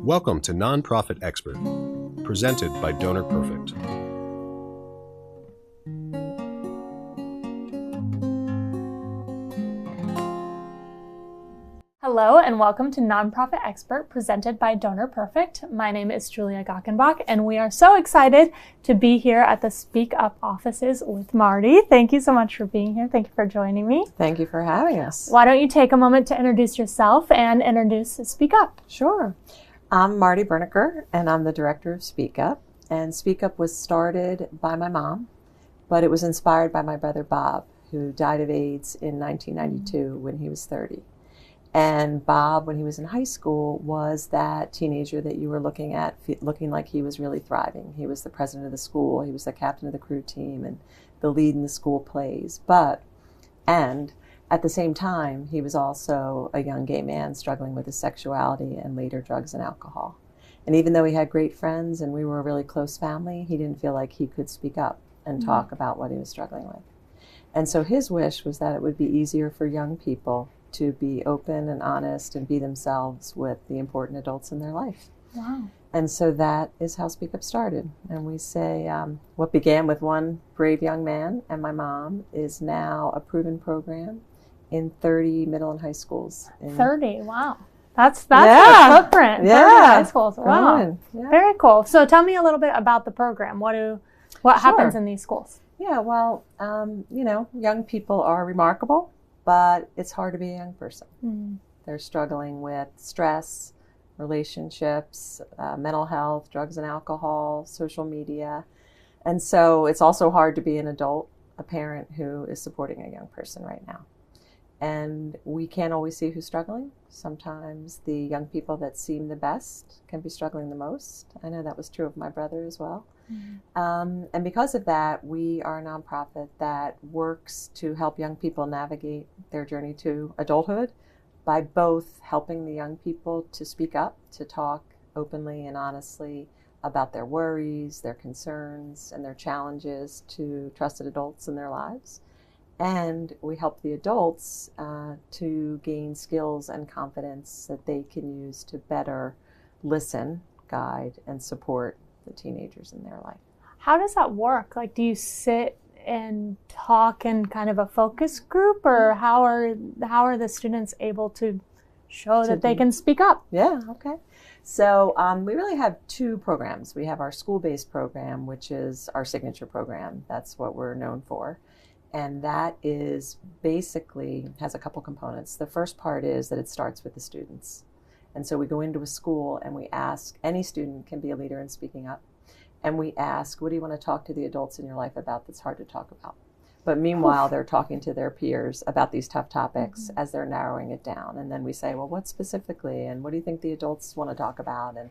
Welcome to Nonprofit Expert, presented by Donor Perfect. Hello and welcome to Nonprofit Expert presented by Donor Perfect. My name is Julia Gockenbach and we are so excited to be here at the Speak Up offices with Martie. Thank you so much for being here. Thank you for joining me. Thank you for having us. Why don't you take a moment to introduce yourself and introduce Speak Up? Sure. I'm Martie Bernicker and I'm the director of Speak Up. And Speak Up was started by my mom, but it was inspired by my brother Bob, who died of AIDS in 1992 when he was 30. And Bob, when he was in high school, was that teenager that you were looking at, looking like he was really thriving. He was the president of the school, he was the captain of the crew team, and the lead in the school plays. And at the same time, he was also a young gay man struggling with his sexuality and later drugs and alcohol. And even though he had great friends and we were a really close family, he didn't feel like he could speak up and talk about what he was struggling with. And so his wish was that it would be easier for young people to be open and honest and be themselves with the important adults in their life. Wow. And so that is how Speak Up started. And we say what began with one brave young man and my mom is now a proven program in 30 middle and high schools. 30, wow. That's the footprint. 30 high schools. Wow. Yeah. Very cool. So tell me a little bit about the program. What happens in these schools? Yeah, well, young people are remarkable, but it's hard to be a young person. Mm-hmm. They're struggling with stress, relationships, mental health, drugs and alcohol, social media. And so it's also hard to be an adult, a parent who is supporting a young person right now. And we can't always see who's struggling. Sometimes the young people that seem the best can be struggling the most. I know that was true of my brother as well. Mm-hmm. And because of that, we are a nonprofit that works to help young people navigate their journey to adulthood by both helping the young people to speak up, to talk openly and honestly about their worries, their concerns, and their challenges to trusted adults in their lives. And we help the adults to gain skills and confidence that they can use to better listen, guide, and support the teenagers in their life. How does that work? Like, do you sit and talk in kind of a focus group, or how are the students able to show that they can speak up? Yeah, okay. So we really have two programs. We have our school-based program, which is our signature program. That's what we're known for. And that is basically has a couple components. The first part is that it starts with the students. And so we go into a school and we ask, any student can be a leader in speaking up. And we ask, what do you want to talk to the adults in your life about that's hard to talk about? But meanwhile, they're talking to their peers about these tough topics as they're narrowing it down. And then we say, well, what specifically? And what do you think the adults want to talk about? And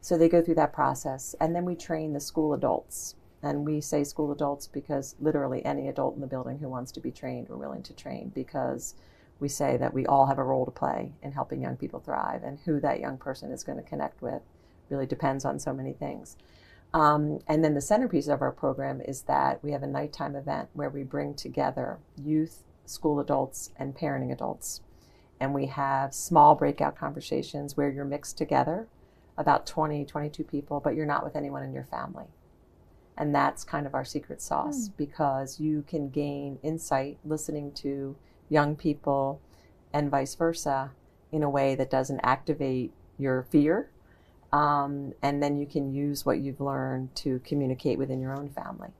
so they go through that process. And then we train the school adults. And we say school adults because literally any adult in the building who wants to be trained, we're willing to train, because we say that we all have a role to play in helping young people thrive, and who that young person is going to connect with really depends on so many things. And then the centerpiece of our program is that we have a nighttime event where we bring together youth, school adults, and parenting adults. And we have small breakout conversations where you're mixed together, about 20, 22 people, but you're not with anyone in your family. And that's kind of our secret sauce, because you can gain insight listening to young people and vice versa in a way that doesn't activate your fear. And then you can use what you've learned to communicate within your own family.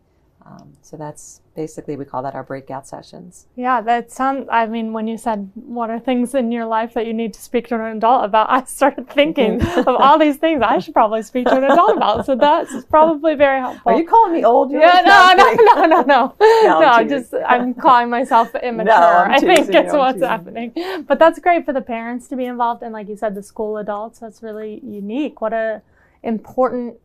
So that's basically, we call that our breakout sessions. Yeah, that sounds, when you said, what are things in your life that you need to speak to an adult about? I started thinking of all these things I should probably speak to an adult about. So that's probably very helpful. Are you calling me old? Yeah, no. I'm calling myself immature. I think it's what's happening. But that's great for the parents to be involved. And like you said, the school adults, that's really unique. What a important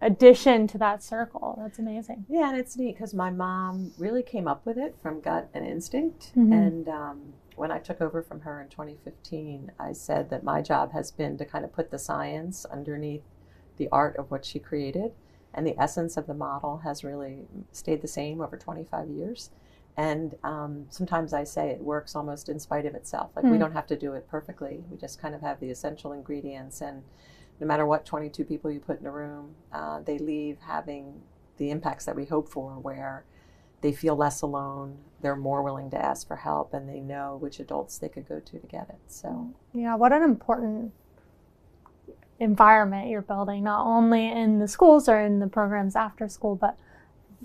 addition to that circle. That's amazing. Yeah, and it's neat because my mom really came up with it from gut and instinct. Mm-hmm. And when I took over from her in 2015, I said that my job has been to kind of put the science underneath the art of what she created. And the essence of the model has really stayed the same over 25 years. And sometimes I say it works almost in spite of itself. Like we don't have to do it perfectly. We just kind of have the essential ingredients. And no matter what 22 people you put in a room, they leave having the impacts that we hope for, where they feel less alone, they're more willing to ask for help, and they know which adults they could go to get it. So yeah, what an important environment you're building, not only in the schools or in the programs after school, but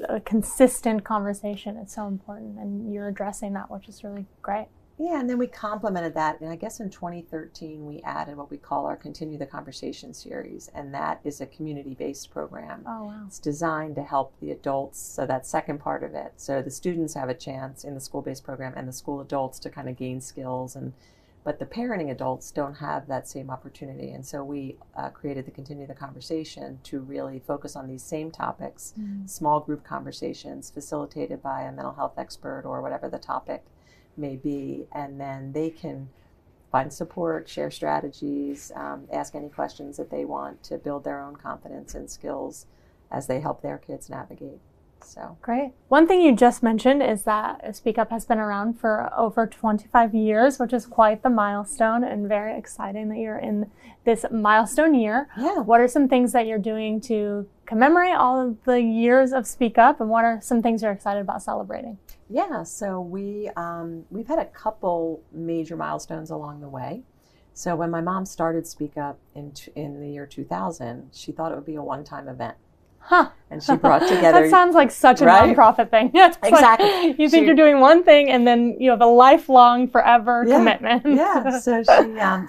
a consistent conversation is so important, and you're addressing that, which is really great. Yeah, and then we complemented that, and I guess in 2013 we added what we call our Continue the Conversation series, and that is a community-based program. Oh, wow. It's designed to help the adults, so that second part of it. So the students have a chance in the school-based program, and the school adults to kind of gain skills, but the parenting adults don't have that same opportunity. And so we created the Continue the Conversation to really focus on these same topics, small group conversations facilitated by a mental health expert or whatever the topic may be. And then they can find support, share strategies, ask any questions that they want to build their own confidence and skills as they help their kids navigate. So great. One thing you just mentioned is that Speak Up has been around for over 25 years, which is quite the milestone, and very exciting that you're in this milestone year. Yeah. What are some things that you're doing to commemorate all of the years of Speak Up, and what are some things you're excited about celebrating? Yeah, so we've had a couple major milestones along the way. So when my mom started Speak Up in the year 2000, she thought it would be a one-time event. Huh. And she brought together... That sounds like such a nonprofit thing. Exactly. Like you think you're doing one thing, and then you have a lifelong, forever commitment. Yeah. So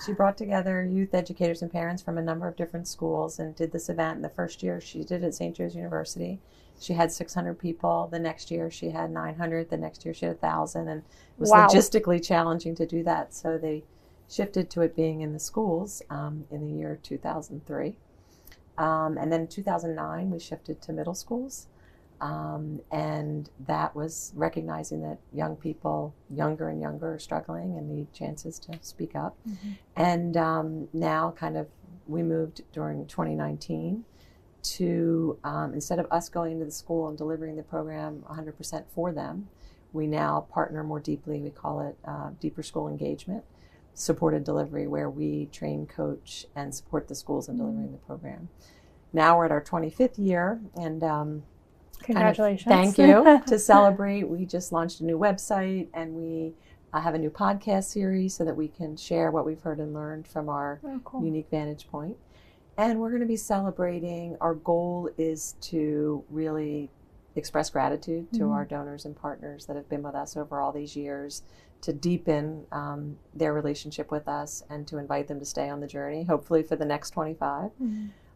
she brought together youth educators and parents from a number of different schools and did this event. And the first year she did it at St. Joe's University. She had 600 people. The next year she had 900. The next year she had 1,000. And it was logistically challenging to do that. So they shifted to it being in the schools in the year 2003. And then in 2009, we shifted to middle schools. And that was recognizing that young people, younger and younger, are struggling and need chances to speak up. And now we moved during 2019 to, instead of us going into the school and delivering the program 100% for them, we now partner more deeply. We call it deeper school engagement, supported delivery, where we train, coach, and support the schools in delivering the program. Now we're at our 25th year, and congratulations. Thank you. To celebrate, we just launched a new website, and we have a new podcast series so that we can share what we've heard and learned from our unique vantage point. And we're going to be celebrating. Our goal is to really express gratitude to our donors and partners that have been with us over all these years, to deepen their relationship with us, and to invite them to stay on the journey, hopefully for the next 25,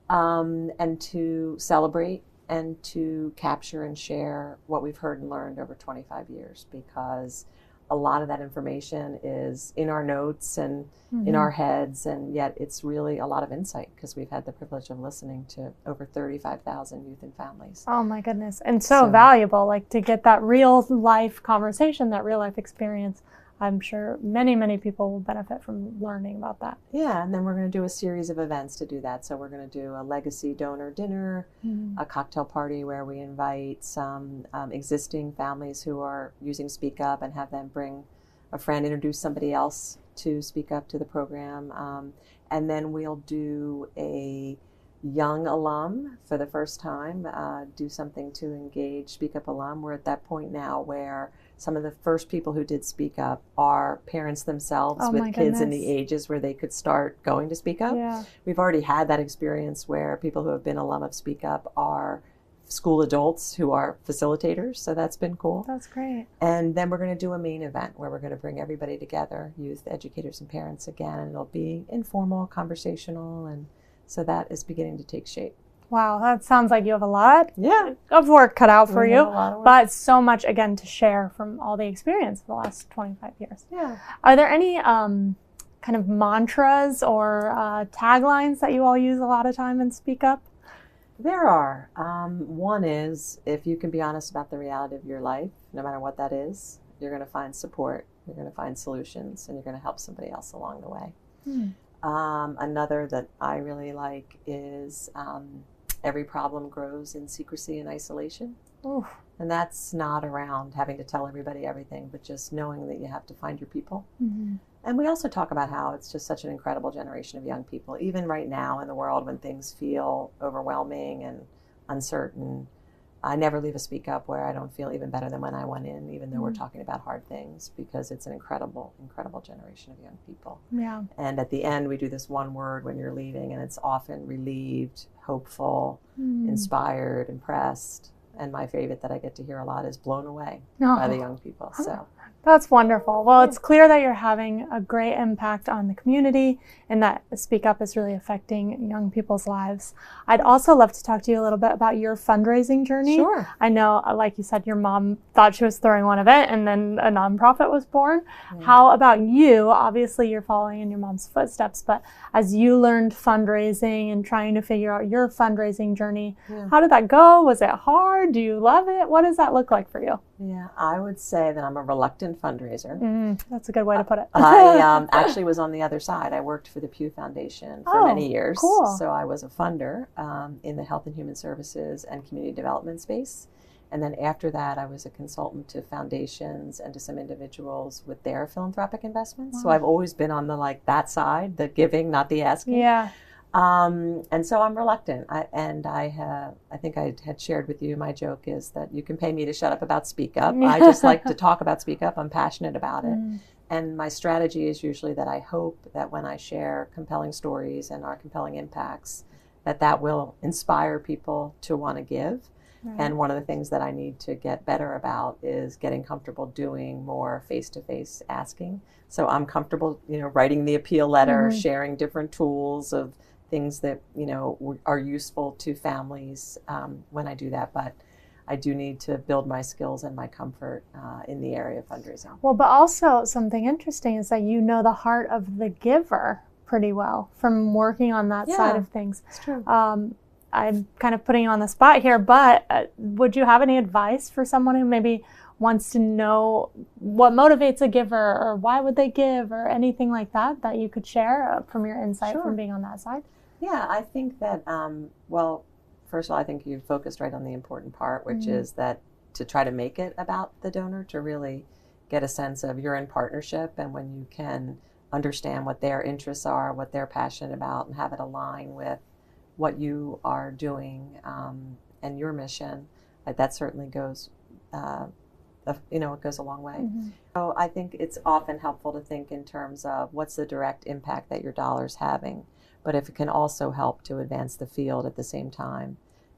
and to celebrate and to capture and share what we've heard and learned over 25 years, because a lot of that information is in our notes and in our heads, and yet it's really a lot of insight because we've had the privilege of listening to over 35,000 youth and families. Oh my goodness. And so valuable, like to get that real life conversation, that real life experience. I'm sure many, many people will benefit from learning about that. Yeah, and then we're going to do a series of events to do that. So we're going to do a legacy donor dinner, a cocktail party where we invite some existing families who are using Speak Up and have them bring a friend, introduce somebody else to Speak Up to the program. And then we'll do a young alum for the first time, do something to engage Speak Up alum. We're at that point now where some of the first people who did Speak Up are parents themselves with kids in the ages where they could start going to Speak Up. Yeah. We've already had that experience where people who have been alum of Speak Up are school adults who are facilitators, so that's been cool. That's great. And then we're going to do a main event where we're going to bring everybody together, youth, educators, and parents again, and it'll be informal, conversational, and so that is beginning to take shape. Wow, that sounds like you have a lot of work cut out for you, but so much, again, to share from all the experience of the last 25 years. Yeah. Are there any kind of mantras or taglines that you all use a lot of time in Speak Up? There are. One is, if you can be honest about the reality of your life, no matter what that is, you're going to find support, you're going to find solutions, and you're going to help somebody else along the way. Another that I really like is every problem grows in secrecy and isolation. Oof. And that's not around having to tell everybody everything, but just knowing that you have to find your people. Mm-hmm. And we also talk about how it's just such an incredible generation of young people, even right now in the world when things feel overwhelming and uncertain. I never leave a Speak Up where I don't feel even better than when I went in, even though we're talking about hard things, because it's an incredible, incredible generation of young people. Yeah. And at the end, we do this one word when you're leaving, and it's often relieved, hopeful, inspired, impressed. And my favorite that I get to hear a lot is blown away by the young people. So that's wonderful. Well, it's clear that you're having a great impact on the community and that Speak Up is really affecting young people's lives. I'd also love to talk to you a little bit about your fundraising journey. Sure. I know, like you said, your mom thought she was throwing one event and then a nonprofit was born. How about you? Obviously, you're following in your mom's footsteps, but as you learned fundraising and trying to figure out your fundraising journey, how did that go? Was it hard? Do you love it? What does that look like for you? Yeah, I would say that I'm a reluctant fundraiser. That's a good way to put it. I actually was on the other side. I worked for the Pew Foundation for many years. Cool. So I was a funder in the health and human services and community development space. And then after that, I was a consultant to foundations and to some individuals with their philanthropic investments. Wow. So I've always been on the that side, the giving, not the asking. Yeah. And so I'm reluctant. I think I had shared with you, my joke is that you can pay me to shut up about Speak Up. I just like to talk about Speak Up. I'm passionate about it. And my strategy is usually that I hope that when I share compelling stories and our compelling impacts, that will inspire people to want to give. Right. And one of the things that I need to get better about is getting comfortable doing more face-to-face asking. So I'm comfortable, writing the appeal letter, sharing different tools of things that, are useful to families when I do that. But I do need to build my skills and my comfort in the area of fundraising. Well, but also something interesting is that you know the heart of the giver pretty well from working on that side of things. It's true. I'm kind of putting you on the spot here, but would you have any advice for someone who maybe wants to know what motivates a giver or why would they give or anything like that you could share from your insight from being on that side? Yeah, I think that, first of all, I think you focused right on the important part, which is that to try to make it about the donor, to really get a sense of you're in partnership, and when you can understand what their interests are, what they're passionate about, and have it align with what you are doing and your mission, that certainly goes, it goes a long way. So I think it's often helpful to think in terms of what's the direct impact that your dollar's having. But if it can also help to advance the field at the same time,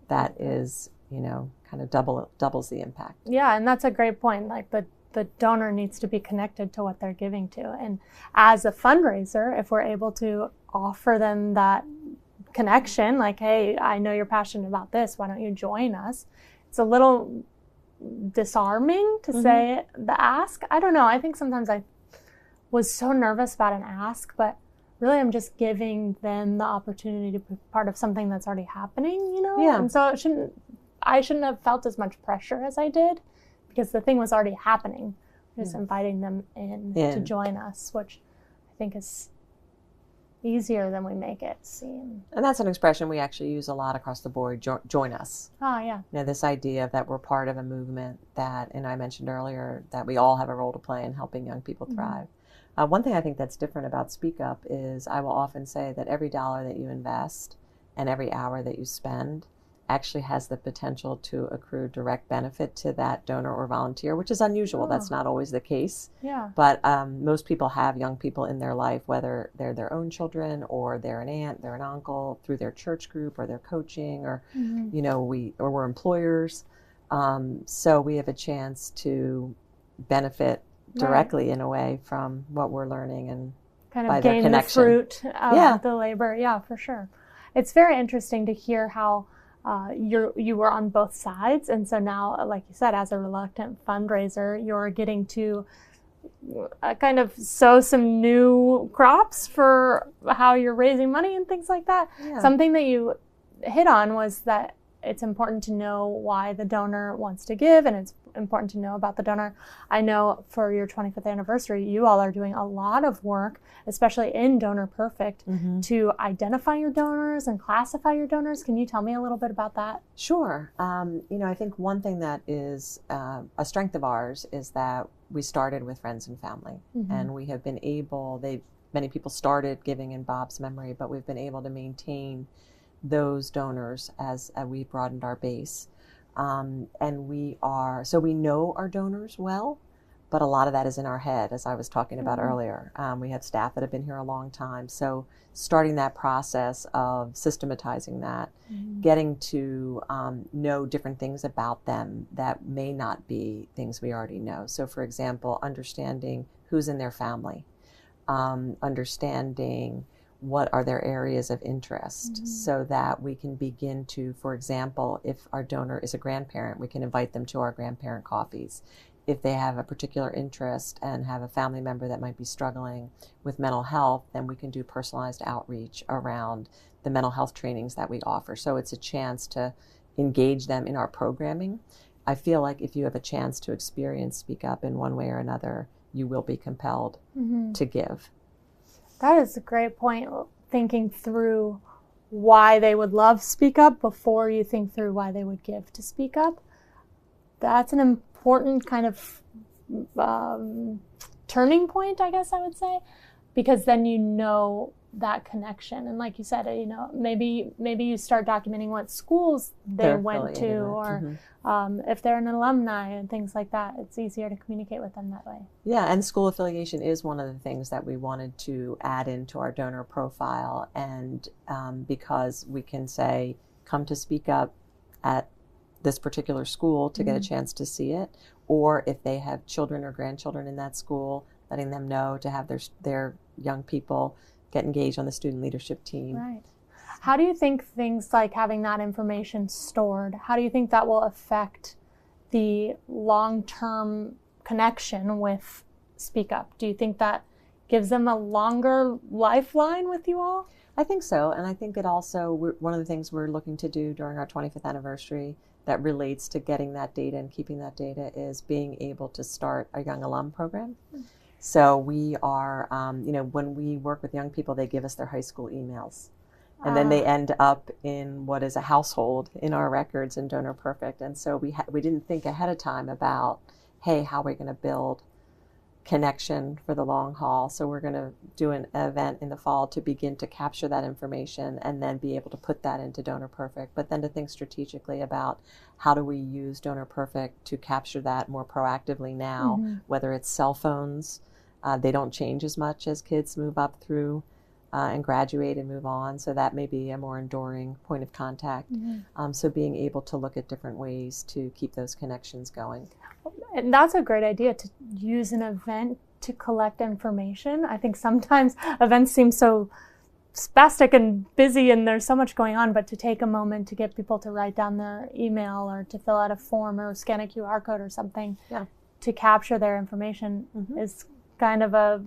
that is, kind of doubles the impact. Yeah, and that's a great point. Like the donor needs to be connected to what they're giving to. And as a fundraiser, if we're able to offer them that connection, like, hey, I know you're passionate about this, why don't you join us? It's a little disarming to say the ask. I don't know. I think sometimes I was so nervous about an ask, but really I'm just giving them the opportunity to be part of something that's already happening, Yeah. And so I shouldn't have felt as much pressure as I did because the thing was already happening. Just inviting them in to join us, which I think is easier than we make it seem. And that's an expression we actually use a lot across the board, join us. Oh, yeah. This idea that we're part of a movement that, and I mentioned earlier, that we all have a role to play in helping young people thrive. One thing I think that's different about Speak Up is I will often say that every dollar that you invest and every hour that you spend actually has the potential to accrue direct benefit to that donor or volunteer, which is unusual. That's not always the case. Yeah. But most people have young people in their life, whether they're their own children or they're an aunt, they're an uncle, through their church group or their coaching, or we're employers. So we have a chance to benefit directly in a way from what we're learning and kind by of their gain the connection. fruit of the labor. Yeah, for sure. It's very interesting to hear how you were on both sides, and so now, like you said, as a reluctant fundraiser, you're getting to kind of sow some new crops for how you're raising money and things like that. Yeah. Something that you hit on was that it's important to know why the donor wants to give, and it's important to know about the donor. I know for your 25th anniversary, you all are doing a lot of work, especially in Donor Perfect, to identify your donors and classify your donors. Can you tell me a little bit about that? Sure. I think one thing that is a strength of ours is that we started with friends and family, and we have been able, many people started giving in Bob's memory, but we've been able to maintain those donors as we broadened our base. And we know our donors well, but a lot of that is in our head, as I was talking about earlier. We have staff that have been here a long time. So starting that process of systematizing that, getting to know different things about them that may not be things we already know. So for example, understanding who's in their family, understanding what are their areas of interest, so that we can begin to, for example, if our donor is a grandparent, we can invite them to our grandparent coffees. If they have a particular interest and have a family member that might be struggling with mental health, then we can do personalized outreach around the mental health trainings that we offer. So it's a chance to engage them in our programming. I feel like if you have a chance to experience Speak Up in one way or another, you will be compelled to give. That is a great point, thinking through why they would love Speak Up before you think through why they would give to Speak Up. That's an important kind of turning point, I guess I would say, because then you know that connection. And like you said, maybe you start documenting what schools they went to, or if they're an alumni and things like that. It's easier to communicate with them that way. Yeah, and school affiliation is one of the things that we wanted to add into our donor profile. And because we can say, come to Speak Up at this particular school to get a chance to see it, or if they have children or grandchildren in that school, letting them know to have their young people get engaged on the student leadership team. Right. How do you think things like having that information stored, how do you think that will affect the long-term connection with Speak Up? Do you think that gives them a longer lifeline with you all? I think so. And I think it also, one of the things we're looking to do during our 25th anniversary that relates to getting that data and keeping that data is being able to start a young alum program. So we are, when we work with young people, they give us their high school emails. And then they end up in what is a household in our records in Donor Perfect. And so we didn't think ahead of time about, hey, how are we going to build connection for the long haul? So we're going to do an event in the fall to begin to capture that information and then be able to put that into Donor Perfect. But then to think strategically about how do we use Donor Perfect to capture that more proactively now, whether it's cell phones. They don't change as much as kids move up through and graduate and move on. So that may be a more enduring point of contact. So being able to look at different ways to keep those connections going. And that's a great idea, to use an event to collect information. I think sometimes events seem so spastic and busy and there's so much going on, but to take a moment to get people to write down their email or to fill out a form or scan a QR code or something to capture their information is kind of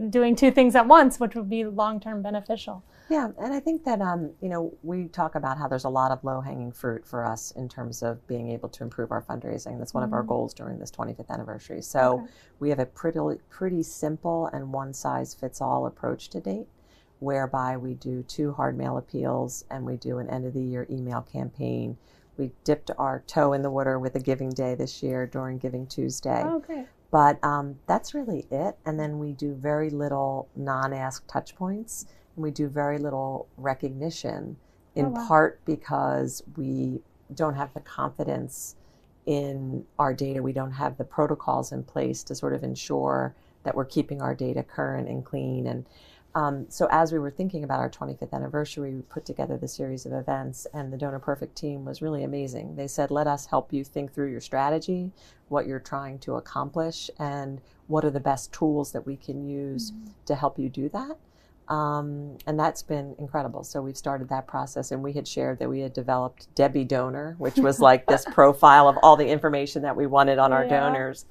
doing two things at once, which would be long-term beneficial. Yeah, and I think that, we talk about how there's a lot of low-hanging fruit for us in terms of being able to improve our fundraising. That's one of our goals during this 25th anniversary. So we have a pretty simple and one-size-fits-all approach to date, whereby we do 2 hard mail appeals and we do an end-of-the-year email campaign. We dipped our toe in the water with a Giving Day this year during Giving Tuesday. Okay. But that's really it. And then we do very little non-ask touch points. And we do very little recognition, in part because we don't have the confidence in our data. We don't have the protocols in place to sort of ensure that we're keeping our data current and clean. And so as we were thinking about our 25th anniversary, we put together the series of events, and the Donor Perfect team was really amazing. They said, let us help you think through your strategy, what you're trying to accomplish, and what are the best tools that we can use to help you do that. And that's been incredible. So we've started that process, and we had shared that we had developed Debbie Donor, which was like this profile of all the information that we wanted on our donors,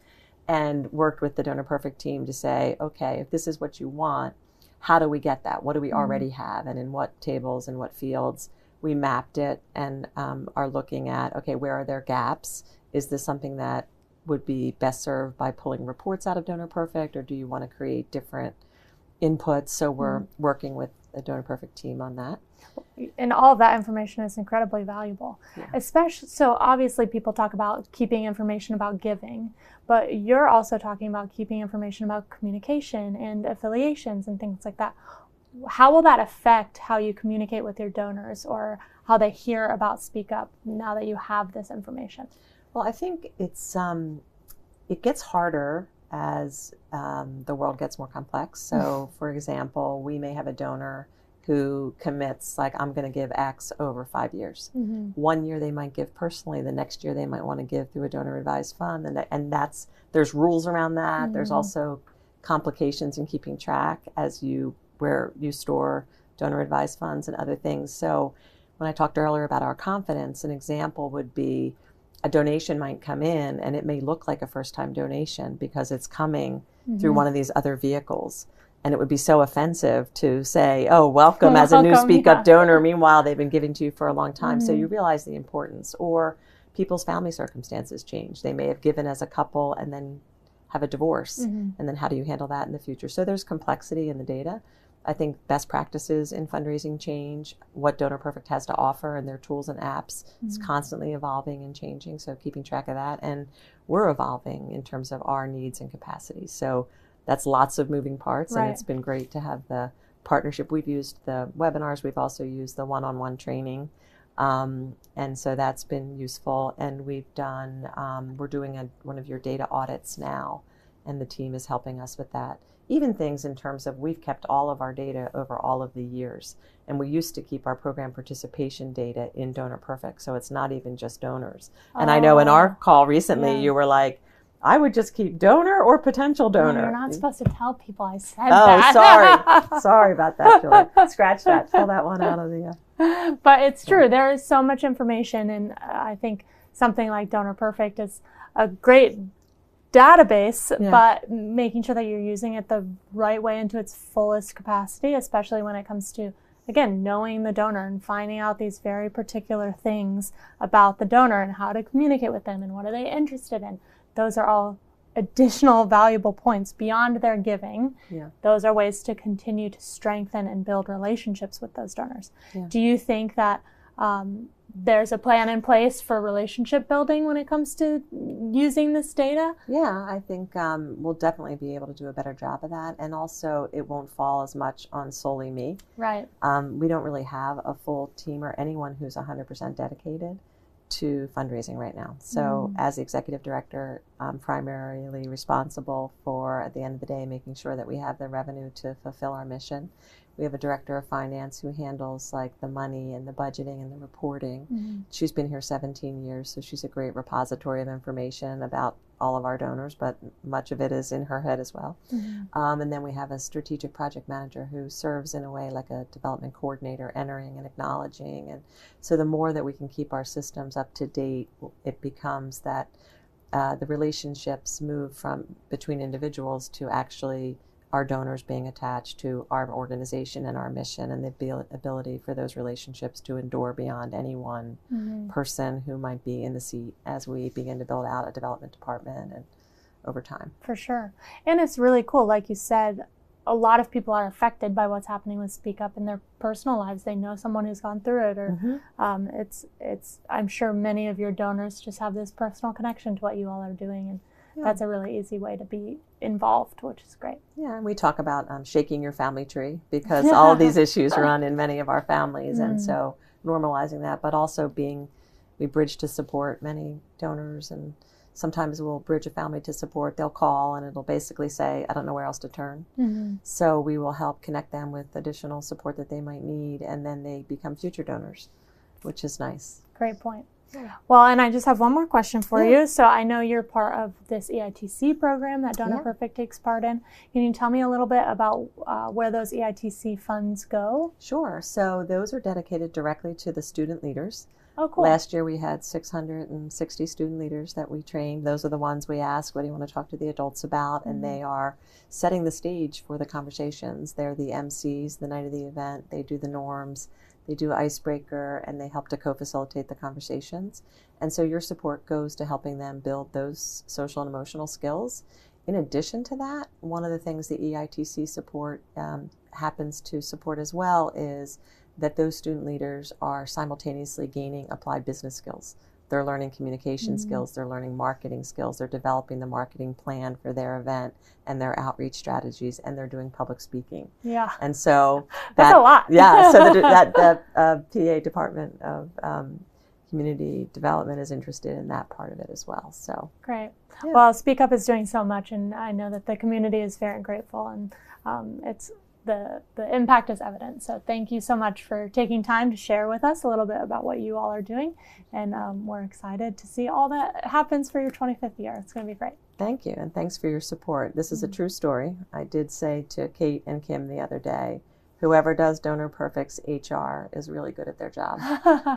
and worked with the Donor Perfect team to say, okay, if this is what you want, how do we get that? What do we already have? And in what tables and what fields? We mapped it and are looking at, okay, where are there gaps? Is this something that would be best served by pulling reports out of Donor Perfect, or do you want to create different inputs? So we're working with the Donor Perfect team on that. And all of that information is incredibly valuable. Yeah. Especially, so obviously people talk about keeping information about giving, but you're also talking about keeping information about communication and affiliations and things like that. How will that affect how you communicate with your donors or how they hear about Speak Up now that you have this information? Well, I think it gets harder as the world gets more complex. So, for example, we may have a donor who commits, like, I'm going to give X over 5 years. 1 year they might give personally, the next year they might want to give through a donor advised fund, and there's rules around that. There's also complications in keeping track where you store donor advised funds and other things. So when I talked earlier about our confidence, an example would be a donation might come in and it may look like a first-time donation because it's coming through one of these other vehicles. And it would be so offensive to say, oh, welcome as a new Speak Up donor. Meanwhile, they've been giving to you for a long time. So you realize the importance. Or people's family circumstances change. They may have given as a couple and then have a divorce. And then how do you handle that in the future? So there's complexity in the data. I think best practices in fundraising change. What Donor Perfect has to offer and their tools and apps is constantly evolving and changing. So keeping track of that. And we're evolving in terms of our needs and capacities. So that's lots of moving parts, and it's been great to have the partnership. We've used the webinars. We've also used the one-on-one training, and so that's been useful. And we've done, we're doing one of your data audits now, and the team is helping us with that. Even things in terms of we've kept all of our data over all of the years, and we used to keep our program participation data in Donor Perfect, so it's not even just donors. And I know in our call recently, you were like, I would just keep donor or potential donor. No, you're not supposed to tell people I said that. Oh, sorry. Sorry about that, Julie. Scratch that. Pull that one out of the... But it's true. There is so much information, and I think something like Donor Perfect is a great database, but making sure that you're using it the right way into its fullest capacity, especially when it comes to, again, knowing the donor and finding out these very particular things about the donor and how to communicate with them and what are they interested in. Those are all additional valuable points beyond their giving. Those are ways to continue to strengthen and build relationships with those donors. Do you think that there's a plan in place for relationship building when it comes to using this data? Yeah, I think we'll definitely be able to do a better job of that. And also it won't fall as much on solely me. Right. We don't really have a full team or anyone who's 100% dedicated to fundraising right now. So as the executive director, I'm primarily responsible for, at the end of the day, making sure that we have the revenue to fulfill our mission. We have a director of finance who handles like the money and the budgeting and the reporting. She's been here 17 years, so she's a great repository of information about all of our donors, but much of it is in her head as well. And then we have a strategic project manager who serves in a way like a development coordinator, entering and acknowledging. And so the more that we can keep our systems up to date, it becomes that the relationships move from between individuals to actually our donors being attached to our organization and our mission, and the ability for those relationships to endure beyond any one person who might be in the seat as we begin to build out a development department and over time. For sure. And it's really cool. Like you said, a lot of people are affected by what's happening with Speak Up in their personal lives. They know someone who's gone through it, or I'm sure many of your donors just have this personal connection to what you all are doing, and that's a really easy way to be involved, which is great. Yeah, and we talk about shaking your family tree, because all of these issues run in many of our families, and so normalizing that, but also we bridge to support many donors, and sometimes we'll bridge a family to support. They'll call and it'll basically say, I don't know where else to turn. So we will help connect them with additional support that they might need, and then they become future donors, which is nice. Great point. Well, and I just have one more question for you. So I know you're part of this EITC program that Donor Perfect takes part in. Can you tell me a little bit about where those EITC funds go? Sure. So those are dedicated directly to the student leaders. Oh, cool. Last year we had 660 student leaders that we trained. Those are the ones we ask, what do you want to talk to the adults about? And they are setting the stage for the conversations. They're the MCs the night of the event. They do the norms. they do icebreaker, and they help to co-facilitate the conversations. And so your support goes to helping them build those social and emotional skills. In addition to that, one of the things the EITC support happens to support as well is that those student leaders are simultaneously gaining applied business skills. They're learning communication skills, they're learning marketing skills, they're developing the marketing plan for their event and their outreach strategies, and they're doing public speaking. Yeah. And so that's a lot. Yeah. So the PA Department of Community Development is interested in that part of it as well. So great. Yeah. Well, Speak Up is doing so much, and I know that the community is very grateful, and it's the impact is evident. So thank you so much for taking time to share with us a little bit about what you all are doing. And we're excited to see all that happens for your 25th year. It's going to be great. Thank you. And thanks for your support. This is a true story. I did say to Kate and Kim the other day, whoever does Donor Perfect's HR is really good at their job,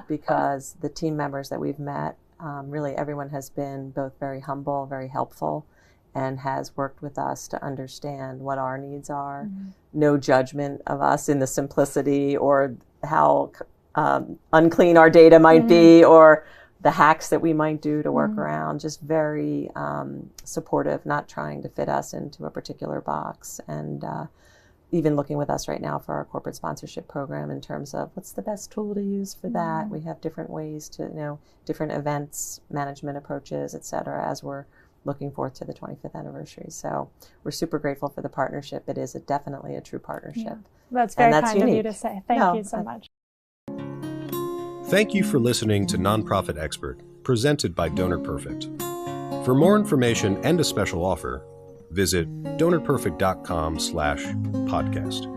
because the team members that we've met, really everyone has been both very humble, very helpful, and has worked with us to understand what our needs are. No judgment of us in the simplicity or how unclean our data might be, or the hacks that we might do to work around. Just very supportive, not trying to fit us into a particular box. And even looking with us right now for our corporate sponsorship program in terms of what's the best tool to use for that. We have different ways to, different events, management approaches, et cetera, as we're looking forward to the 25th anniversary. So we're super grateful for the partnership. It is definitely a true partnership. Yeah. That's very kind unique of you to say. Thank you so much. Thank you for listening to Nonprofit Expert, presented by Donor Perfect. For more information and a special offer, visit donorperfect.com/podcast.